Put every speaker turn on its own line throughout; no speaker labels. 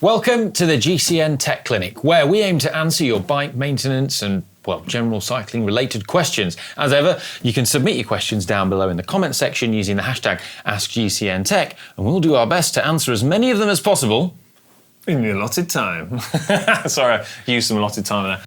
Welcome to the GCN Tech Clinic, where we aim to answer your bike maintenance and, general cycling related questions. As ever, you can submit your questions down below in the comment section using the hashtag askgcntech, and we'll do our best to answer as many of them as possible
in the allotted time. Sorry, I used some allotted time there.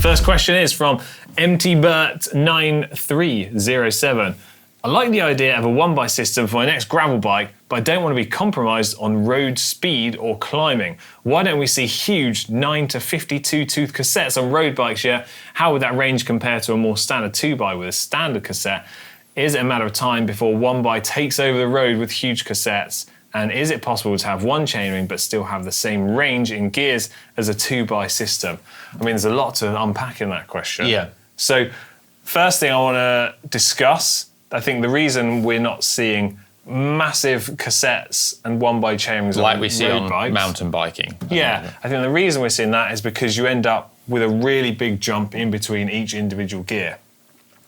First question is from MTBert9307. I like the idea of a one-by system for my next gravel bike, but I don't want to be compromised on road speed or climbing. Why don't we see huge 9 to 52 tooth cassettes on road bikes here? How would that range compare to a more standard 2-by with a standard cassette? Is it a matter of time before 1-by takes over the road with huge cassettes? And is it possible to have one chainring but still have the same range in gears as a 2-by system? I mean, there's a lot to unpack in that question.
Yeah.
So first thing I want to discuss, I think the reason we're not seeing massive cassettes and 1-by chainrings
like we see on
bikes,
mountain biking.
I think the reason we're seeing that is because you end up with a really big jump in between each individual gear.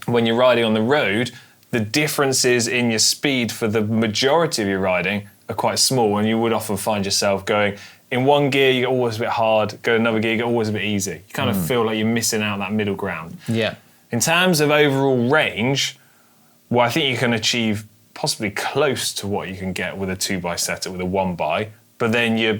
When you're riding on the road, the differences in your speed for the majority of your riding are quite small, and you would often find yourself going in one gear you get always a bit hard, go to another gear you get always a bit easy. You kind of feel like you're missing out that middle ground.
Yeah.
In terms of overall range, well, I think you can achieve possibly close to what you can get with a 2-by setup with a 1-by, but then you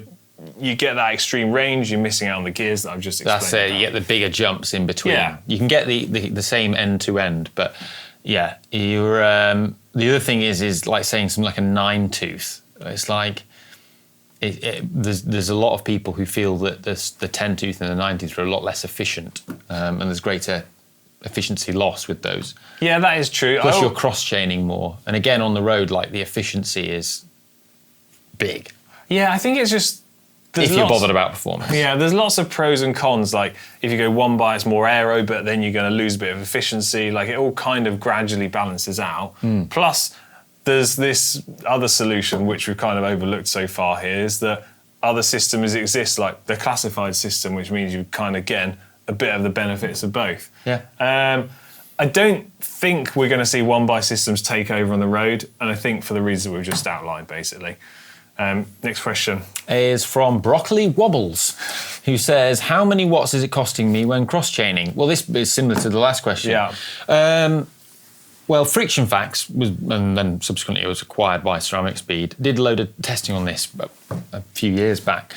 get that extreme range, you're missing out on the gears that I've just explained.
That's it, you get the bigger jumps in between.
Yeah.
You can get the same end to end, but yeah, you're, the other thing is like saying something like a 9-tooth. It's like, there's a lot of people who feel that the 10-tooth and the 9-tooth are a lot less efficient, and there's greater efficiency loss with those.
Yeah, that is true.
Plus you're cross-chaining more. And again, on the road, like, the efficiency is big.
Yeah, I think it's just...
If you're bothered about performance.
Yeah, there's lots of pros and cons. Like, if you go 1-by, it's more aero, but then you're going to lose a bit of efficiency. Like, it all kind of gradually balances out. Plus, there's this other solution, which we've kind of overlooked so far here, is that other systems exist, like the classified system, which means you kind of get a bit of the benefits of both.
Yeah.
I don't think we're going to see 1-by systems take over on the road, and I think for the reasons we've just outlined, basically. Next question.
Is from Broccoli Wobbles, who says, how many watts is it costing me when cross-chaining? Well, this is similar to the last question.
Yeah.
Well, Friction Facts, and then subsequently it was acquired by Ceramic Speed, did a load of testing on this a few years back.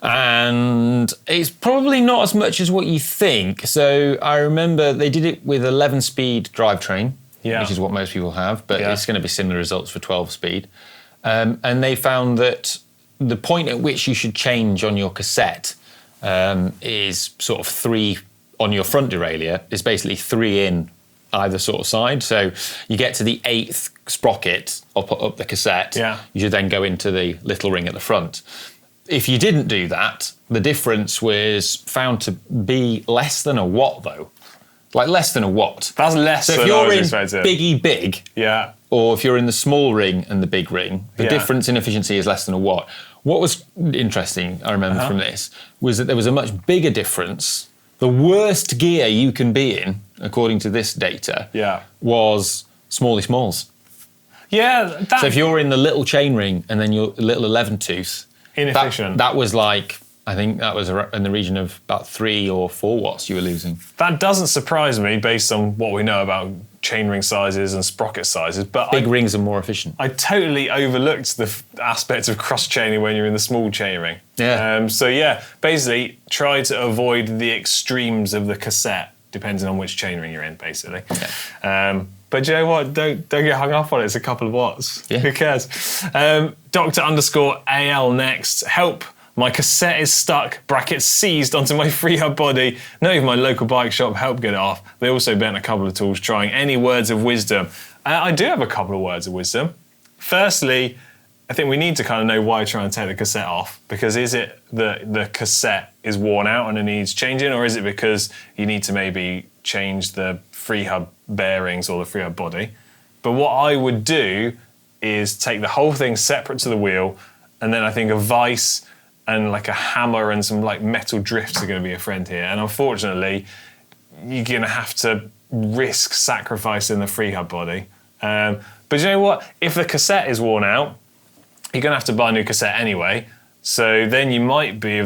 And it's probably not as much as what you think. So I remember they did it with 11-speed drivetrain, which is what most people have, but it's going to be similar results for 12-speed. And they found that the point at which you should change on your cassette is sort of 3 on your front derailleur, is basically 3 in either sort of side. So you get to the 8th sprocket up the cassette, you should then go into the little ring at the front. If you didn't do that, the difference was found to be less than a watt, though. Like less than a watt.
That's less than I was expecting.
So if you're in big, or if you're in the small ring and the big ring, the difference in efficiency is less than a watt. What was interesting, I remember from this, was that there was a much bigger difference. The worst gear you can be in, according to this data, was smally smalls.
Yeah.
So if you're in the little chain ring and then your little 11-tooth,
inefficient.
That was like, I think that was in the region of about 3 or 4 watts you were losing.
That doesn't surprise me based on what we know about chainring sizes and sprocket sizes. But
big rings are more efficient.
I totally overlooked the aspect of cross-chaining when you're in the small chainring.
Yeah.
So yeah, basically try to avoid the extremes of the cassette, depending on which chainring you're in, basically. Yeah. But you know what? Don't get hung up on it. It's a couple of watts.
Yeah.
Who cares? Dr_AL next. Help. My cassette is stuck, brackets seized onto my free-hub body. Not even my local bike shop helped get it off. They also bent a couple of tools trying. Any words of wisdom? I do have a couple of words of wisdom. Firstly, I think we need to kind of know why you're trying to take the cassette off. Because is it that the cassette is worn out and it needs changing, or is it because you need to maybe change the free-hub bearings or the free-hub body? But what I would do is take the whole thing separate to the wheel, and then I think a vise and like a hammer and some like metal drifts are going to be a friend here. And unfortunately, you're going to have to risk sacrificing the free hub body. But you know what? If the cassette is worn out, you're going to have to buy a new cassette anyway. So then you might be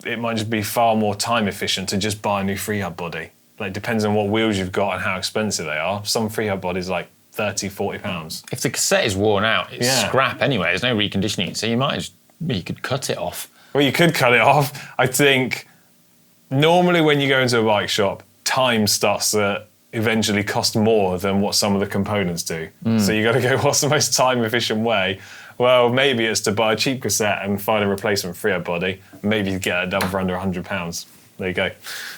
it might just be far more time efficient to just buy a new freehub body. Like, depends on what wheels you've got and how expensive they are. Some freehub bodies like 30, 40 pounds.
If the cassette is worn out, it's scrap anyway. There's no reconditioning, so you could cut it off.
Well, you could cut it off. I think normally when you go into a bike shop, time starts to eventually cost more than what some of the components do. So you got to go, what's the most time efficient way? Well, maybe it's to buy a cheap cassette and find a replacement freehub body. Maybe you get it done for under £100. There you go.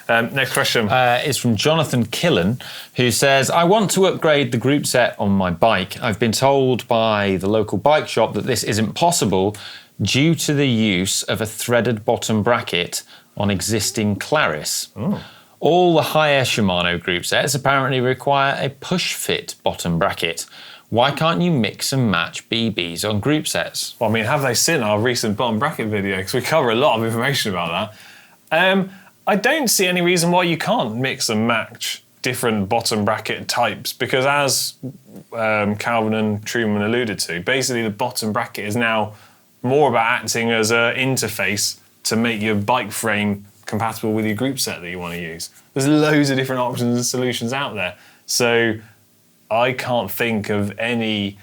Next question.
It's from Jonathan Killen, who says, I want to upgrade the group set on my bike. I've been told by the local bike shop that this isn't possible due to the use of a threaded bottom bracket on existing Claris.
Oh.
All the higher Shimano group sets apparently require a push-fit bottom bracket. Why can't you mix and match BBs on group sets?
Well, I mean, have they seen our recent bottom bracket video? Because we cover a lot of information about that. I don't see any reason why you can't mix and match different bottom bracket types, because as Calvin and Truman alluded to, basically the bottom bracket is now more about acting as an interface to make your bike frame compatible with your group set that you want to use. There's loads of different options and solutions out there. So I can't think of any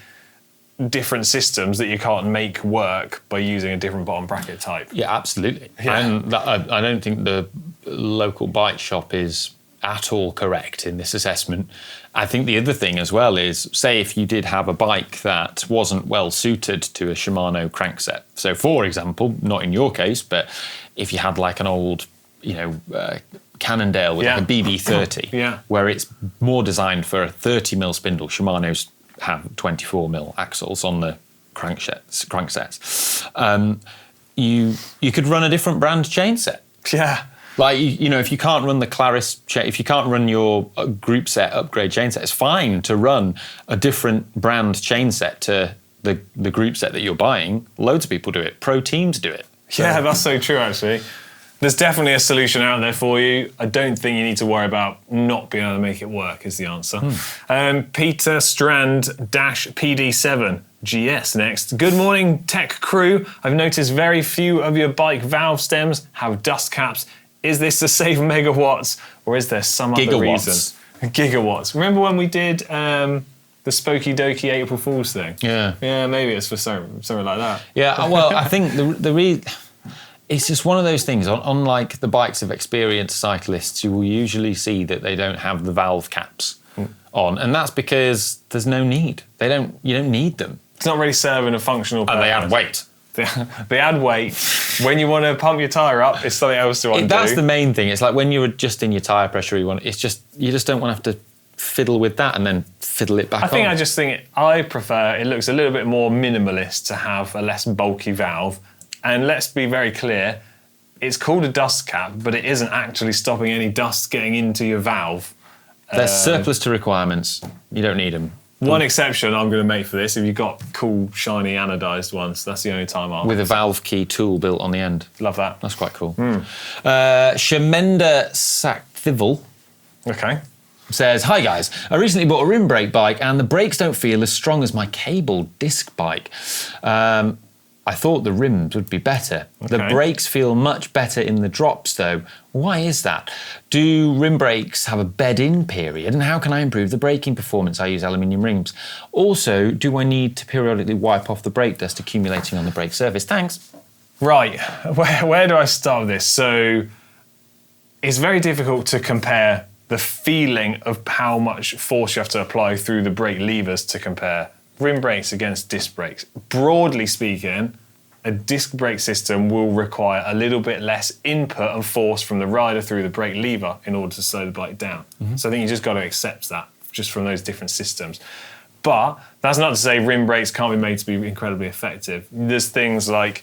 different systems that you can't make work by using a different bottom bracket type.
Yeah, absolutely.
Yeah.
And I don't think the local bike shop is at all correct in this assessment. I think the other thing as well is, say if you did have a bike that wasn't well suited to a Shimano crankset. So for example, not in your case, but if you had like an old, Cannondale with like a BB30, where it's more designed for a 30mm spindle. Shimano's have 24mm axles on the cranksets. You could run a different brand chain set.
Yeah.
Like, if you can't run the Claris, if you can't run your group set upgrade chain set, it's fine to run a different brand chain set to the group set that you're buying. Loads of people do it. Pro teams do it. So. Yeah,
that's so true, actually. There's definitely a solution out there for you. I don't think you need to worry about not being able to make it work is the answer. Peter Strand-PD7 GS next. Good morning, tech crew. I've noticed very few of your bike valve stems have dust caps. Is this to save megawatts, or is there some other reason? Gigawatts. Remember when we did the Spooky Dokey April Fool's thing?
Yeah.
Yeah, maybe it's for something like that.
Yeah, well, I think it's just one of those things. Unlike the bikes of experienced cyclists, you will usually see that they don't have the valve caps on, and that's because there's no need. You don't need them.
It's not really serving a functional purpose.
And they add weight.
They add weight. When you want to pump your tyre up, it's something else to undo.
That's the main thing. It's like when you're adjusting your tyre pressure, you just don't want to have to fiddle with that and then fiddle it back on.
I prefer, it looks a little bit more minimalist to have a less bulky valve. And let's be very clear, it's called a dust cap, but it isn't actually stopping any dust getting into your valve.
There's surplus to requirements. You don't need them.
One exception I'm going to make for this, if you've got cool, shiny, anodised ones, that's the only time I'll...
With a valve key tool built on the end.
Love that.
That's quite cool. Shamenda Sakthival says, hi guys, I recently bought a rim brake bike and the brakes don't feel as strong as my cable disc bike. I thought the rims would be better. The brakes feel much better in the drops though. Why is that? Do rim brakes have a bed-in period? And how can I improve the braking performance? I use aluminium rings. Also, do I need to periodically wipe off the brake dust accumulating on the brake surface? Thanks.
Right, where do I start with this? So it's very difficult to compare the feeling of how much force you have to apply through the brake levers to compare rim brakes against disc brakes. Broadly speaking, a disc brake system will require a little bit less input and force from the rider through the brake lever in order to slow the bike down. So I think you just got to accept that just from those different systems. But that's not to say rim brakes can't be made to be incredibly effective. There's things like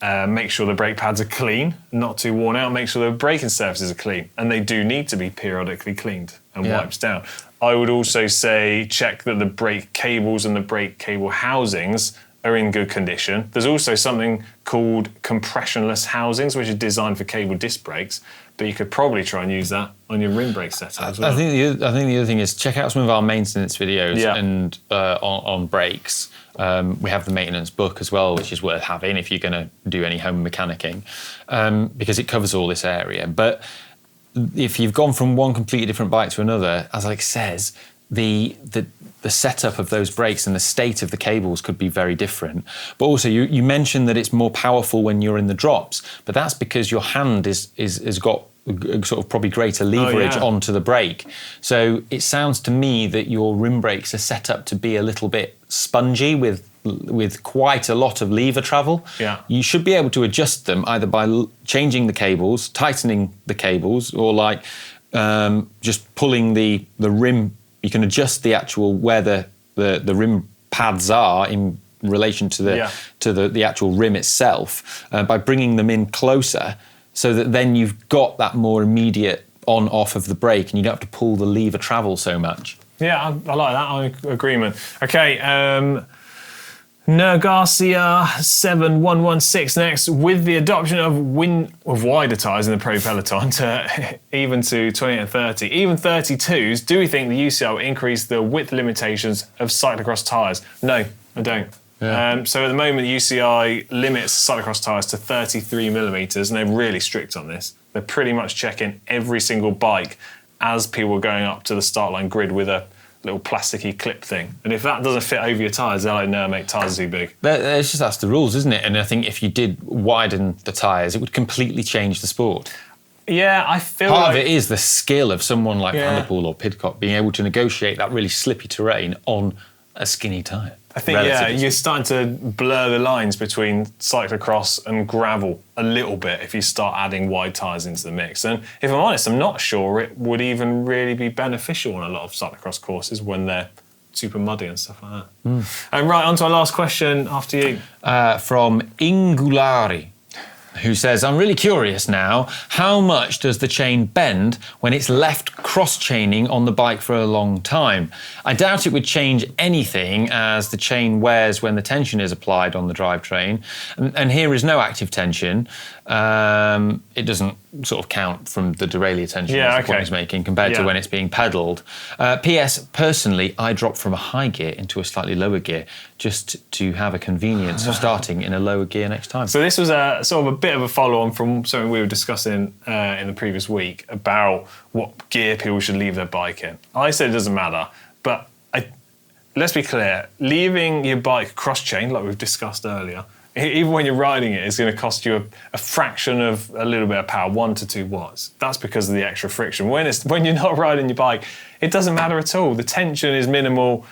make sure the brake pads are clean, not too worn out, make sure the braking surfaces are clean, and they do need to be periodically cleaned and wiped down. I would also say check that the brake cables and the brake cable housings are in good condition. There's also something called compressionless housings, which are designed for cable disc brakes, but you could probably try and use that on your rim brake setup as well.
I think the other thing is check out some of our maintenance videos and on brakes. We have the maintenance book as well, which is worth having if you're going to do any home mechanicking, because it covers all this area. But if you've gone from one completely different bike to another, as Alex says, the setup of those brakes and the state of the cables could be very different. But also, you mentioned that it's more powerful when you're in the drops, but that's because your hand has got sort of probably greater leverage onto the brake. So it sounds to me that your rim brakes are set up to be a little bit spongy with quite a lot of lever travel.
Yeah.
You should be able to adjust them either by changing the cables, tightening the cables, or like just pulling the rim. You can adjust the actual where the rim pads are in relation to the actual rim itself by bringing them in closer, so that then you've got that more immediate on-off of the brake and you don't have to pull the lever travel so much.
Yeah, I like that. I'm in agreement. Okay, Garcia 7116 next. With the adoption of wider tyres in the Pro Peloton to even to 20 and 30, even 32s, do we think the UCI will increase the width limitations of cyclocross tyres? No, I don't. Yeah. So at the moment, UCI limits cyclocross tyres to 33 millimetres, and they're really strict on this. They're pretty much checking every single bike as people are going up to the start line grid with a little plasticky clip thing. And if that doesn't fit over your tyres, they're like, no, mate, tyres are too big.
It's just that's the rules, isn't it? And I think if you did widen the tyres, it would completely change the sport.
Yeah, I feel
Part of it is the skill of someone like Van der Poel or Pidcock being able to negotiate that really slippy terrain on a skinny tyre.
I think, you're starting to blur the lines between cyclocross and gravel a little bit if you start adding wide tyres into the mix. And if I'm honest, I'm not sure it would even really be beneficial on a lot of cyclocross courses when they're super muddy and stuff like that. And right, on to our last question after you.
From Ingulari, who says, I'm really curious now, how much does the chain bend when it's left cross-chaining on the bike for a long time? I doubt it would change anything as the chain wears when the tension is applied on the drivetrain. And here is no active tension. It doesn't sort of count from the derailleur tension the point he's making compared to when it's being pedalled. P.S. Personally, I dropped from a high gear into a slightly lower gear just to have a convenience of starting in a lower gear next time.
So this was a sort of a bit of a follow-on from something we were discussing in the previous week about what gear people should leave their bike in. I said it doesn't matter, but let's be clear, leaving your bike cross-chain, like we've discussed earlier, even when you're riding it, it's going to cost you a fraction of a little bit of power, 1 to 2 watts. That's because of the extra friction. When you're not riding your bike, it doesn't matter at all. The tension is minimal.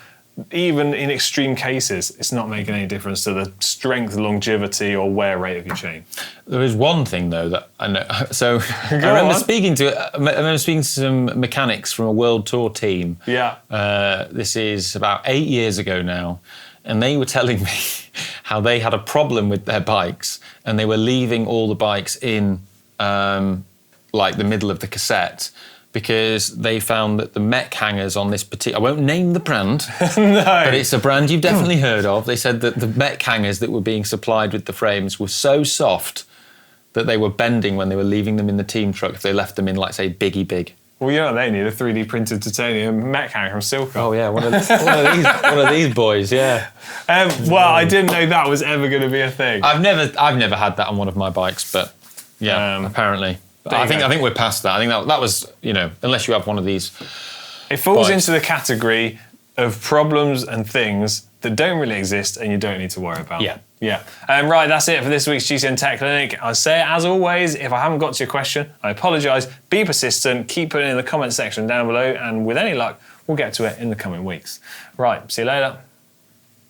Even in extreme cases, it's not making any difference to the strength, longevity, or wear rate of your chain.
There is one thing though that I know. So I remember speaking to some mechanics from a world tour team.
Yeah.
This is about 8 years ago now, and they were telling me how they had a problem with their bikes, and they were leaving all the bikes in like the middle of the cassette, because they found that the mech hangers on this particular... I won't name the brand, but it's a brand you've definitely heard of. They said that the mech hangers that were being supplied with the frames were so soft that they were bending when they were leaving them in the team truck if they left them in, like, say, Biggie Big.
Well, you know what they need? A 3D printed titanium mech hanger from Silco.
Oh, yeah, one of these boys, yeah.
Well, I didn't know that was ever going to be a thing.
I've never had that on one of my bikes, but, yeah, apparently... I think we're past that. I think that was, unless you have one of these.
It falls
bikes
into the category of problems and things that don't really exist and you don't need to worry about.
Yeah.
Right, that's it for this week's GCN Tech Clinic. I say, as always, if I haven't got to your question, I apologise. Be persistent. Keep putting it in the comment section down below, and with any luck, we'll get to it in the coming weeks. Right, see you later.